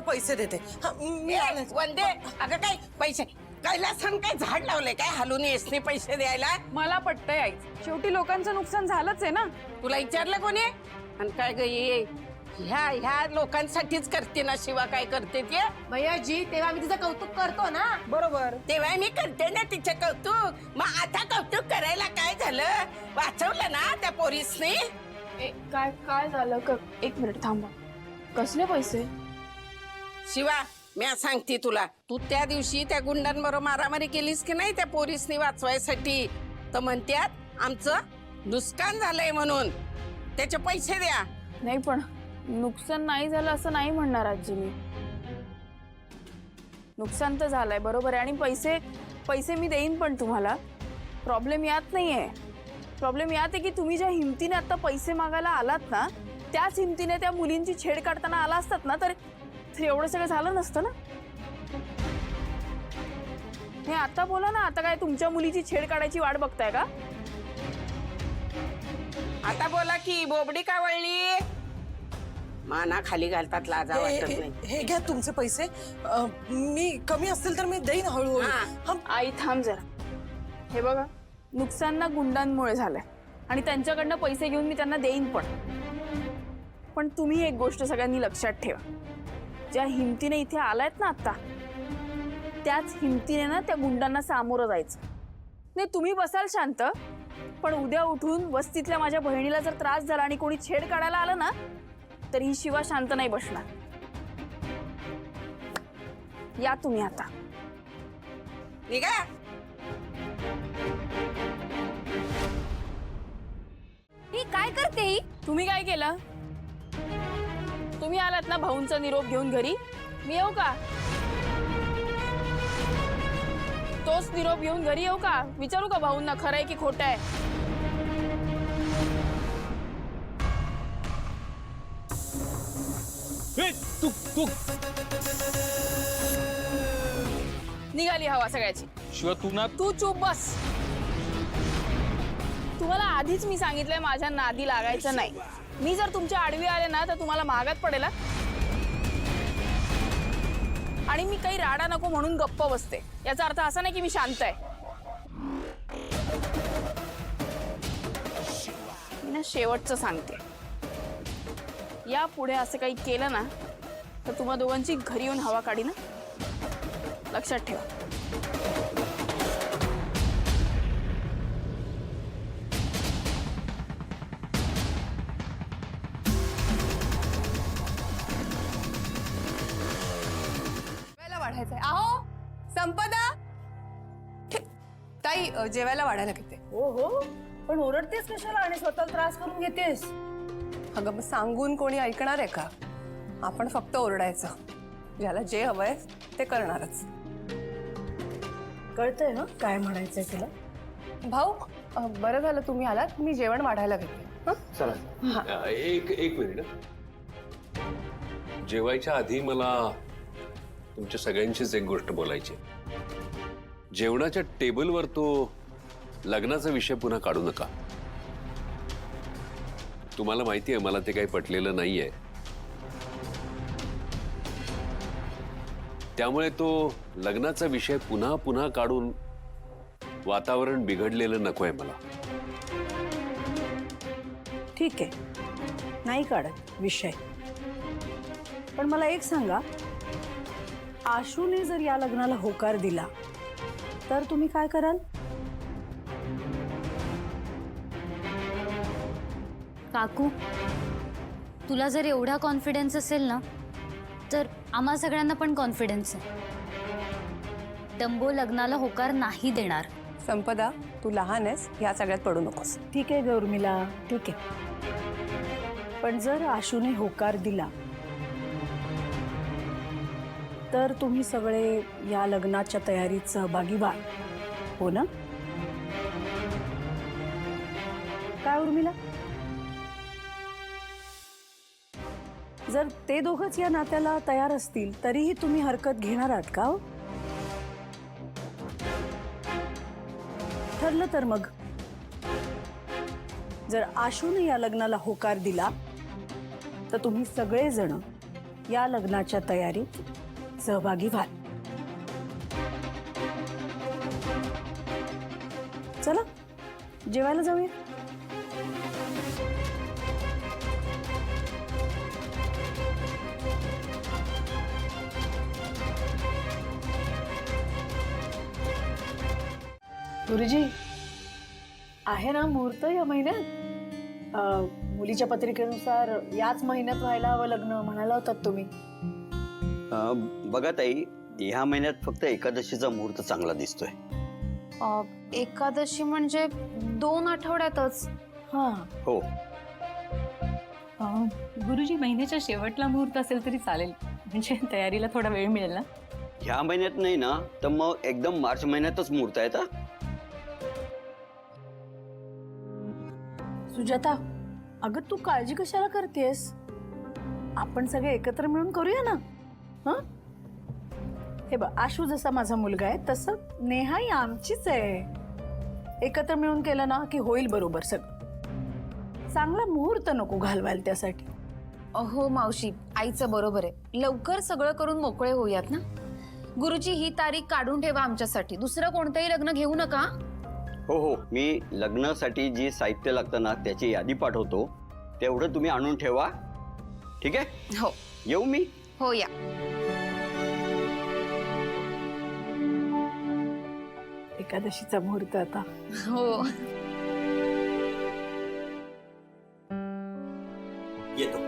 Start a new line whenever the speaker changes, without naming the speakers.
पैसे देते. हा, मी आलेच.
वंदे अगं काय पैसे कैलासन काय झाड लावलंय काय हलून येसने पैसे द्यायला?
मला पटतंय आई. शेवटी लोकांचं नुकसान झालंच आहे ना.
तुला विचारलं कोणी? आणि काय ग ये ह्या लोकांसाठीच करते ना, शिवा काय करते ते?
भैयाजी तेव्हा मी तिचं कौतुक करतो ना.
बरोबर.
तेव्हा मी करते ना तिचं कौतुक. मग आता कौतुक करायला काय झालं? वाचवलं ना त्या पोरीसने.
काय काय झालं? एक मिनिट थांबा. कसले पैसे?
शिवा मी सांगते तुला, तू त्या दिवशी त्या गुंडांबरोबर मारामारी केलीस की नाही त्या पोरीसनी वाचवायसाठी, तर म्हणत्यात आमचं नुकसान झालंय म्हणून त्याचे पैसे द्या.
नाही पण नुकसान नाही झालं असं नाही म्हणणार आजी मी. नुकसान तर झालंय बरोबर आहे, आणि पैसे मी देईन पण तुम्हाला. प्रॉब्लेम यात नाहीये. प्रॉब्लेम यात आहे की तुम्ही ज्या हिमतीने आता पैसे मागायला आलात ना, त्याच हिमतीने त्या मुलींची छेड काढताना आला असतात ना, तर एवढं सगळं झालं नसतं ना. हे आता बोला ना, आता काय तुमच्या मुलीची छेड काढायची वाट बघताय का?
आता बोला की बोबडी का वळली? माना खाली घालतात, लाजा वाटत नाही.
हे घ्या तुमचे पैसे. मी कमी असतील तर मी देईन हळूहळू.
हा.
हा,
आई थांब जरा. हे बघा, नुकसान ना गुंडांमुळे झालंय, आणि त्यांच्याकडनं पैसे घेऊन मी त्यांना देईन पण तुम्ही एक गोष्ट सगळ्यांनी लक्षात ठेवा. ज्या हिमतीने इथे आलायत ना आता, त्याच हिमतीने ना त्या गुंडांना सामोरं जायचं. नाही तुम्ही बसाल शांत, पण उद्या उठून वस्तीतल्या माझ्या बहिणीला जर त्रास झाला आणि कोणी छेड काढायला आलं ना, तर ही शिवा शांत नाही बसणार. या तुम्ही आता.
निघा.
ही काय करते ही? तुम्ही काय केलं? तुम्ही आलात ना भाऊंचा निरोप घेऊन घरी, मी येऊ का? तोच निरोप घेऊन घरी येऊ का? विचारू का भाऊंना खरं आहे की खोटं आहे?
तू
निघाली हवा सगळ्याची.
शिवा तू ना.
तू चूप बस. तुम्हाला आधीच मी सांगितलंय माझ्या नादी लागायचं नाही. मी जर तुमच्या आडवी आले ना, तर तुम्हाला महागात पडेल. आणि मी काही राडा नको म्हणून गप्प बसते. याचा अर्थ असा नाही की मी शांत आहे. मी ना शेवटचं सांगते, या पुढे असं काही केलं ना, तर तुम्हा दोघांची घरी येऊन हवा काढी ना, लक्षात ठेवा.
वाढायचंय. अहो संपदा ताई, जेवायला वाढायला घेते.
हो हो, पण ओरडतेस कशाला आणि स्वतःला त्रास करून घेतेस?
अगं मग सांगून कोणी ऐकणार आहे का? आपण फक्त ओरडायचं. ज्याला जे हवंय ते करणारच.
कळतंय ना काय म्हणायचंय तुला?
भाऊ बरं झालं तुम्ही आलात. मी जेवण वाढायला घेते.
चला एक मिनिट. जेवायच्या आधी मला तुमच्या सगळ्यांचीच एक गोष्ट बोलायची. जेवणाच्या टेबलवर तो लग्नाचा विषय पुन्हा काढू नका. तुम्हाला माहिती आहे मला ते काही पटलेलं नाहीये. त्यामुळे तो लग्नाचा विषय पुन्हा पुन्हा काढून वातावरण बिघडलेलं नकोय मला.
ठीक आहे, नाही काढत विषय. पण मला एक सांगा, आशूने जर या लग्नाला होकार दिला तर तुम्ही काय कराल?
काकू, तुला जर एवढा कॉन्फिडन्स असेल ना, तर आम्हा सगळ्यांना पण कॉन्फिडन्स आहे. डंबो लग्नाला होकार नाही देणार.
संपदा तू लहान आहेस, ह्या सगळ्यात पडू नकोस.
ठीक आहे गौरमिला, ठीक आहे. पण जर आशूने होकार दिला तर तुम्ही सगळे या लग्नाच्या तयारीत सहभागी व्हाल, हो ना? काय उर्मिला? जर ते दोघंच या नात्याला तयार असतील तरीही तुम्ही हरकत घेणार आहात का? ठरलं तर मग जर आशूने या लग्नाला होकार दिला तर तुम्ही सगळेजण या लग्नाच्या तयारीत सहभागी व्हाल. चला जेवायला जाऊया. गुरुजी, आहे ना मुहूर्त या महिन्यात? मुलीच्या पत्रिकेनुसार याच महिन्यात व्हायला हवं लग्न म्हणाला होतात तुम्ही.
बघा ताई, ह्या महिन्यात फक्त एकादशीचा मुहूर्त चांगला दिसतोय.
एकादशी म्हणजे 2 आठवड्यातच.
हा,
हो,
गुरुजी महिन्याच्या शेवटला मुहूर्त असेल तरी चालेल, म्हणजे तयारीला थोडा वेळ मिळेल ना.
ह्या महिन्यात नाही ना, तर मग एकदम मार्च महिन्यातच मुहूर्त आहे.
सुजाता, अगं तू काळजी कशाला करतेस? आपण सगळे एकत्र मिळून करूया ना. हं? हे बघ, आशू जसा माझा मुलगा आहे तसं नेहाही आमचीच आहे. एकत्र मिळून केलं ना की होईल बरोबर सगळं. चांगला मुहूर्त नको घालवायला त्यासाठी.
हो मावशी, आईचं बरोबर आहे. लवकर सगळं करून मोकळे होऊयात ना. गुरुजी, ही तारीख काढून ठेवा आमच्यासाठी. दुसरं कोणतंही लग्न घेऊ नका.
हो हो, मी लग्नासाठी जी साहित्य लागतं ना त्याची यादी पाठवतो, तेवढं तुम्ही आणून ठेवा. ठीक आहे?
हो
येऊ मी?
हो, या.
एकादशीचा मुहूर्त आता.
हो.
येतो.